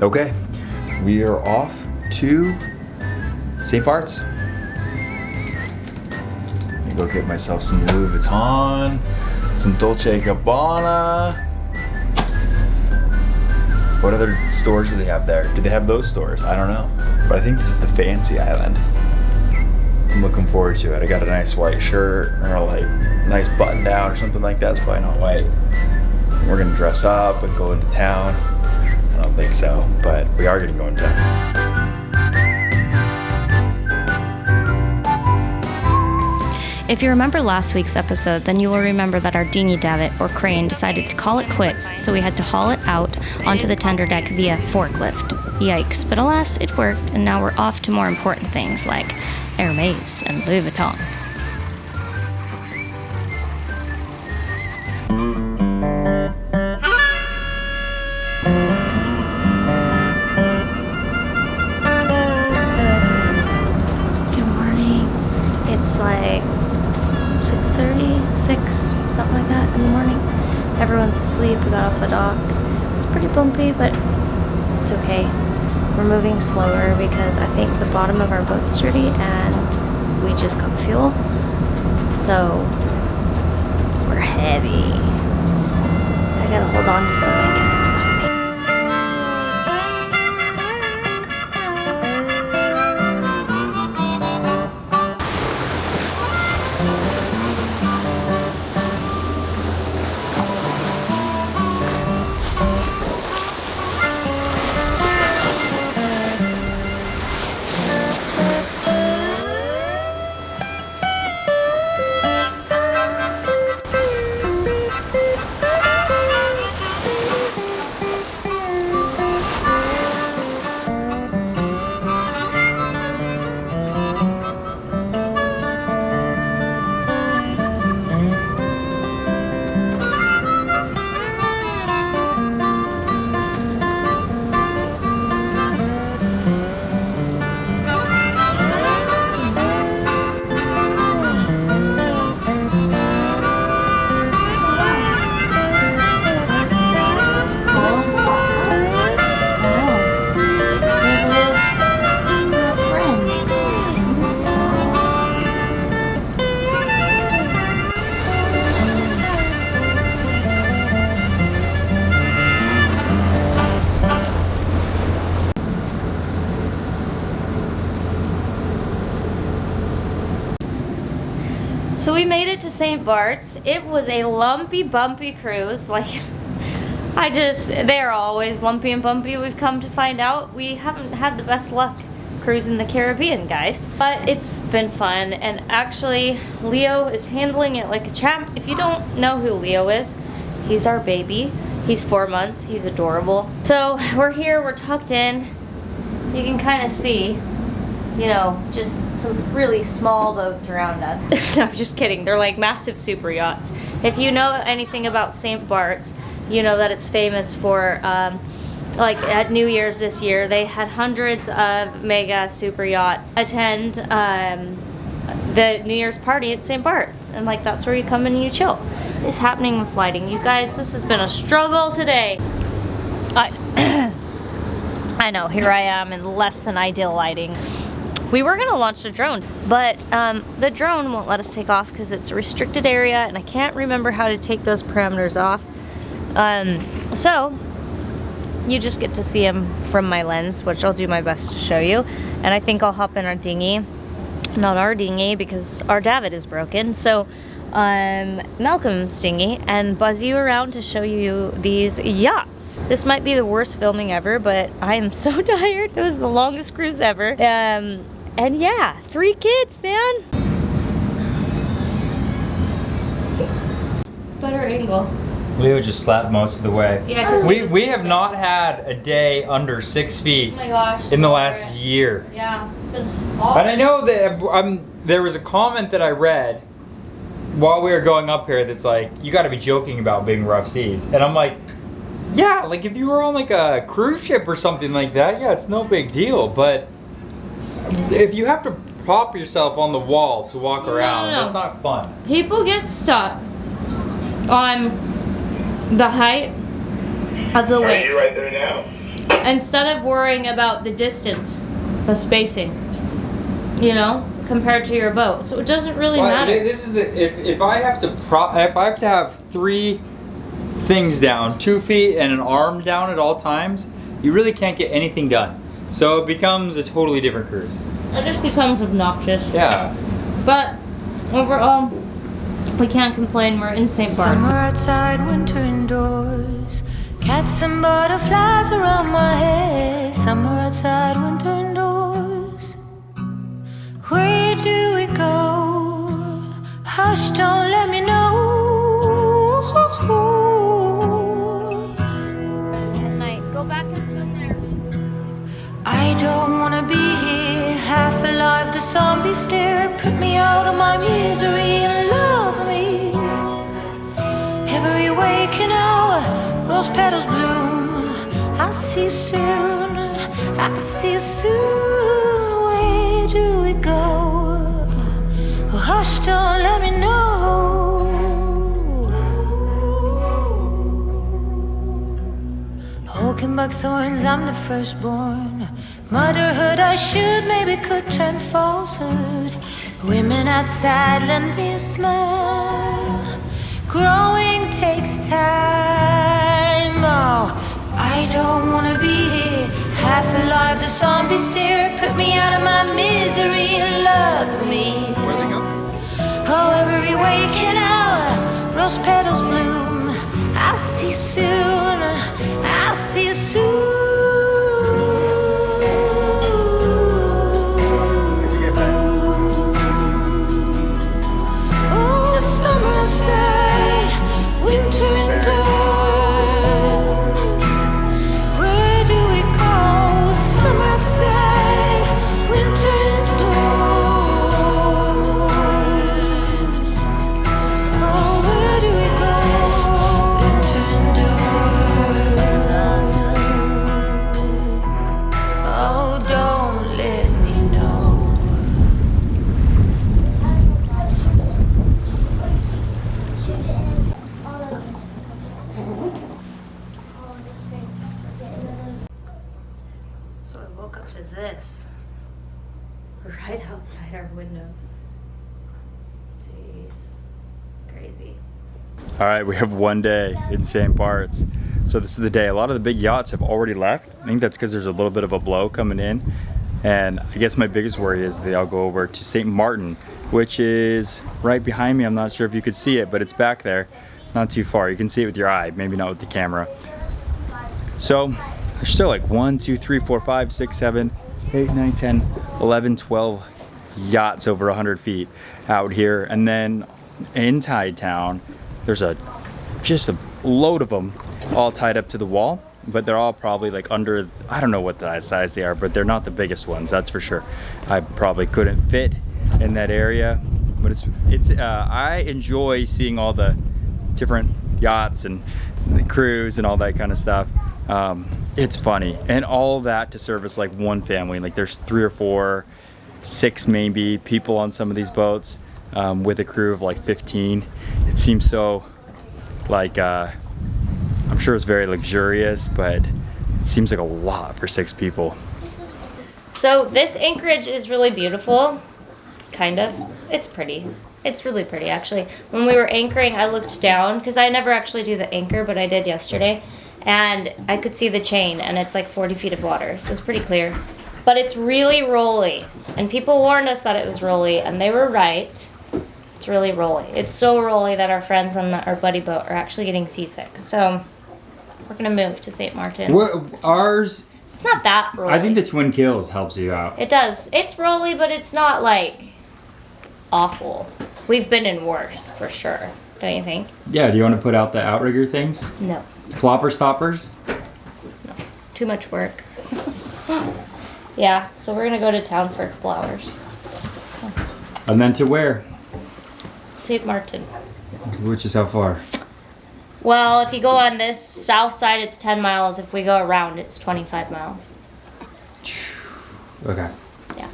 Okay, we are off to St Barts. Let me go get myself some Louis Vuitton, some Dolce & Gabbana. What other stores do they have there? Do they have those stores? I don't know. But I think this is the fancy island. I'm looking forward to it. I got a nice white shirt or like nice button down or something like that. It's probably not white. We're gonna dress up and go into town. I don't think so, but we are gonna go into town. If you remember last week's episode, then you will remember that our dinghy davit, or crane, decided to call it quits, so we had to haul it out onto the tender deck via forklift. Yikes, but alas, it worked, and now we're off to more important things like MERMAID and Louis Vuitton. Good morning. It's like 6:30, 6, something like that in the morning. Everyone's asleep. We got off the dock. It's pretty bumpy, but it's okay. We're moving slower because I think the bottom of our boat's dirty and we just got fuel. So we're heavy. I gotta hold on to something because it's bumpy. So we made it to St Barts. It was a lumpy, bumpy cruise. Like, they're always lumpy and bumpy. We've come to find out we haven't had the best luck cruising the Caribbean, guys. But it's been fun, and actually, Leo is handling it like a champ. If you don't know who Leo is, he's our baby. He's 4 months, he's adorable. So we're here, we're tucked in. You can kind of see, you know, just some really small boats around us. No, I'm just kidding. They're like massive super yachts. If you know anything about St Barts, you know that it's famous for, like at New Year's this year, they had hundreds of mega super yachts attend the New Year's party at St Barts. And like, that's where you come in and you chill. What's happening with lighting? You guys, this has been a struggle today. I know, here I am in less than ideal lighting. We were gonna launch the drone, but the drone won't let us take off because it's a restricted area and I can't remember how to take those parameters off. So you just get to see them from my lens, which I'll do my best to show you. And I think I'll hop in our dinghy, not our dinghy because our davit is broken. So Malcolm's dinghy and buzz you around to show you these yachts. This might be the worst filming ever, but I am so tired. It was the longest cruise ever. And yeah, 3 kids, man. Better angle. Leo just slapped most of the way. Yeah, we have not had a day under 6 feet oh my gosh, in the last year. Yeah, it's been awful. And I know that there was a comment that I read while we were going up here that's like, you got to be joking about being rough seas. And I'm like, yeah, like if you were on like a cruise ship or something like that, yeah, it's no big deal. But if you have to prop yourself on the wall to walk around, that's not fun. People get stuck on the height of the wave. Are you right there now? instead of worrying about the distance, the spacing, you know, compared to your boat. So it doesn't really matter. This is the if I have to have 3 things down, 2 feet and an arm down at all times, you really can't get anything done. So it becomes a totally different cruise. It just becomes obnoxious. Yeah. But overall, we can't complain. We're in St. Barts. Summer outside, winter indoors. Cats and butterflies around my head. Summer outside, winter indoors. Where do we go? Hush, don't let me know. Good night. Go back and sit there. I don't wanna be here, half alive. The zombie stare, put me out of my misery and love me. Every waking hour, rose petals bloom. I'll see you soon, I'll see you soon. Where do we go? Oh, hush, don't let me know. Walking buckthorns, I'm the firstborn. Motherhood I should, maybe could turn falsehood. Women outside lend me a smile. Growing takes time. Oh, I don't wanna be here, half alive. The zombie stare, put me out of my misery and love me. Where they go? Oh, every waking hour, rose petals bloom. I'll see you soon, I'll see you soon. Oh, summer outside, winter indoors. Where do we go? Summer outside, winter indoors. Oh, where do we go? Winter indoors. Oh, don't let me know. So I woke up to this right outside our window. Jeez. Crazy. All right, we have 1 day in St. Barts. So this is the day. A lot of the big yachts have already left. I think that's because there's a little bit of a blow coming in. And I guess my biggest worry is they all go over to St. Martin, which is right behind me. I'm not sure if you could see it, but it's back there. Not too far. You can see it with your eye, maybe not with the camera. So there's still like 1, 2, 3, 4, 5, 6, 7, 8, 9, 10, 11, 12 yachts over 100 feet out here. And then in Tide Town, there's just a load of them all tied up to the wall, but they're all probably like under, I don't know what the size they are, but they're not the biggest ones, that's for sure. I probably couldn't fit in that area, but I enjoy seeing all the different yachts and the crews and all that kind of stuff. It's funny, and all that to service like one family. Like there's 3 or 4, 6 maybe people on some of these boats, with a crew of like 15. It seems so like I'm sure it's very luxurious, but it seems like a lot for 6 people. So this anchorage is really beautiful, kind of. It's pretty. It's really pretty, actually. When we were anchoring, I looked down, because I never actually do the anchor, but I did yesterday, and I could see the chain, and it's like 40 feet of water, so it's pretty clear. But it's really rolly, and people warned us that it was rolly, and they were right. It's really rolly. It's so rolly that our friends on our buddy boat are actually getting seasick. So we're gonna move to St. Martin. Ours, it's not that rolly. I think the Twin Kills helps you out. It does. It's rolly, but it's not like awful. We've been in worse, for sure. Don't you think? Yeah, do you want to put out the outrigger things? No. Flopper stoppers? No. Too much work. Yeah, so we're gonna go to town for a couple hours. And then to where? St. Martin. Which is how far? Well, if you go on this south side, it's 10 miles. If we go around, it's 25 miles. Okay. Yeah.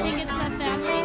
Think it's a family?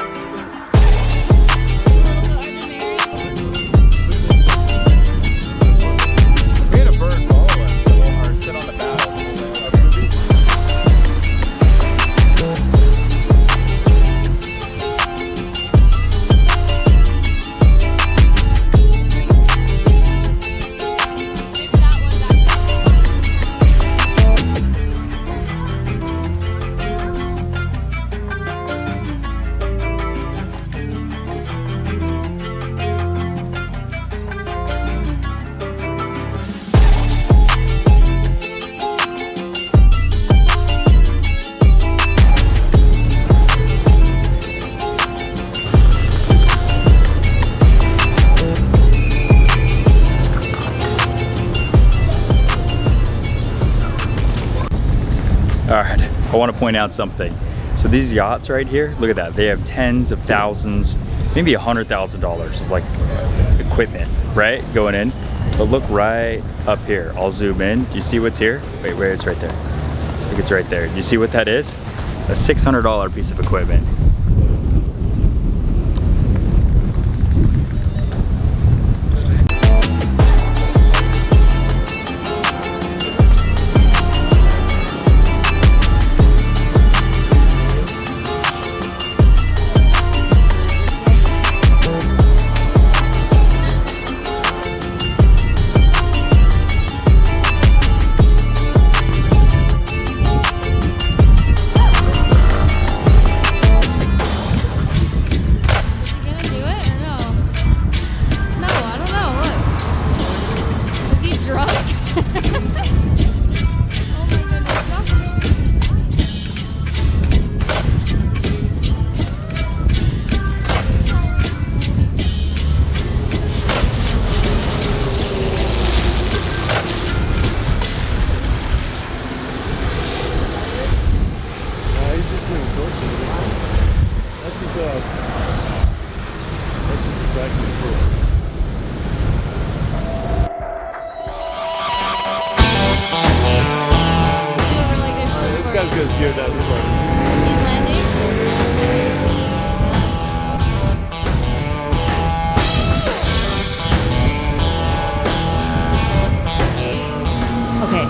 want to point out something. So these yachts right here, look at that. They have tens of thousands, maybe $100,000 of like equipment, right? Going in. But look right up here. I'll zoom in. Do you see what's here? Wait, it's right there. I think it's right there. Do you see what that is? A $600 piece of equipment.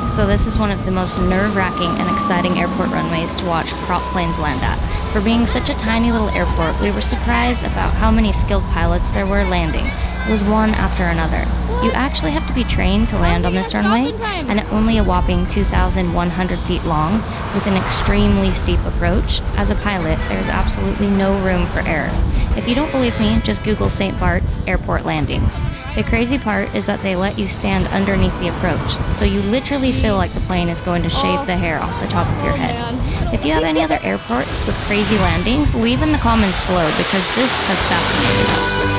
So this is one of the most nerve-wracking and exciting airport runways to watch prop planes land at. For being such a tiny little airport, we were surprised about how many skilled pilots there were landing. It was one after another. You actually have to be trained to land on this runway, and at only a whopping 2,100 feet long, with an extremely steep approach, as a pilot, there's absolutely no room for error. If you don't believe me, just Google St Barts airport landings. The crazy part is that they let you stand underneath the approach, so you literally feel like the plane is going to shave the hair off the top of your head. If you have any other airports with crazy landings, leave in the comments below because this has fascinated us.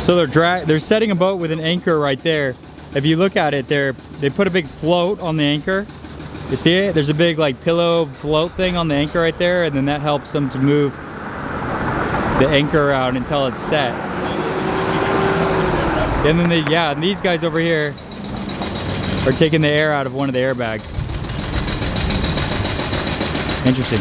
So they're setting a boat with an anchor right there. If you look at it, they put a big float on the anchor. You see it? There's a big like pillow float thing on the anchor right there, and then that helps them to move the anchor around until it's set. And then and these guys over here are taking the air out of one of the airbags. Interesting.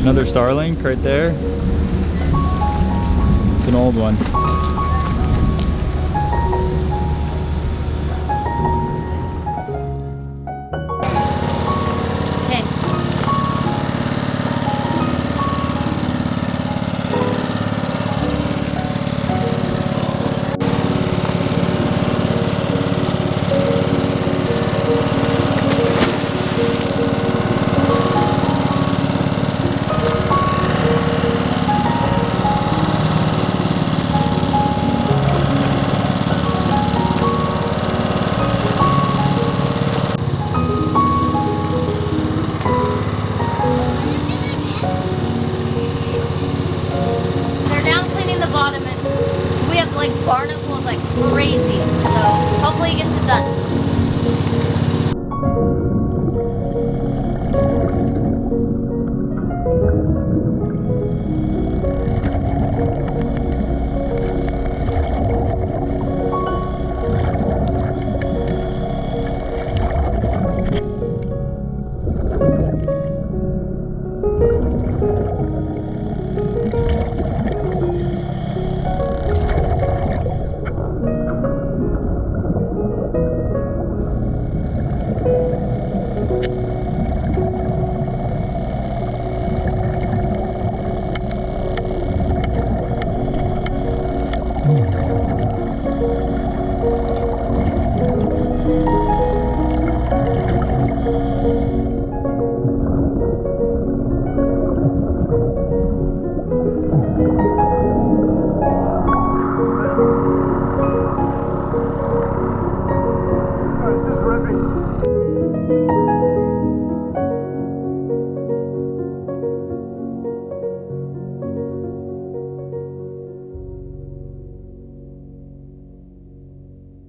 Another Starlink right there. It's an old one.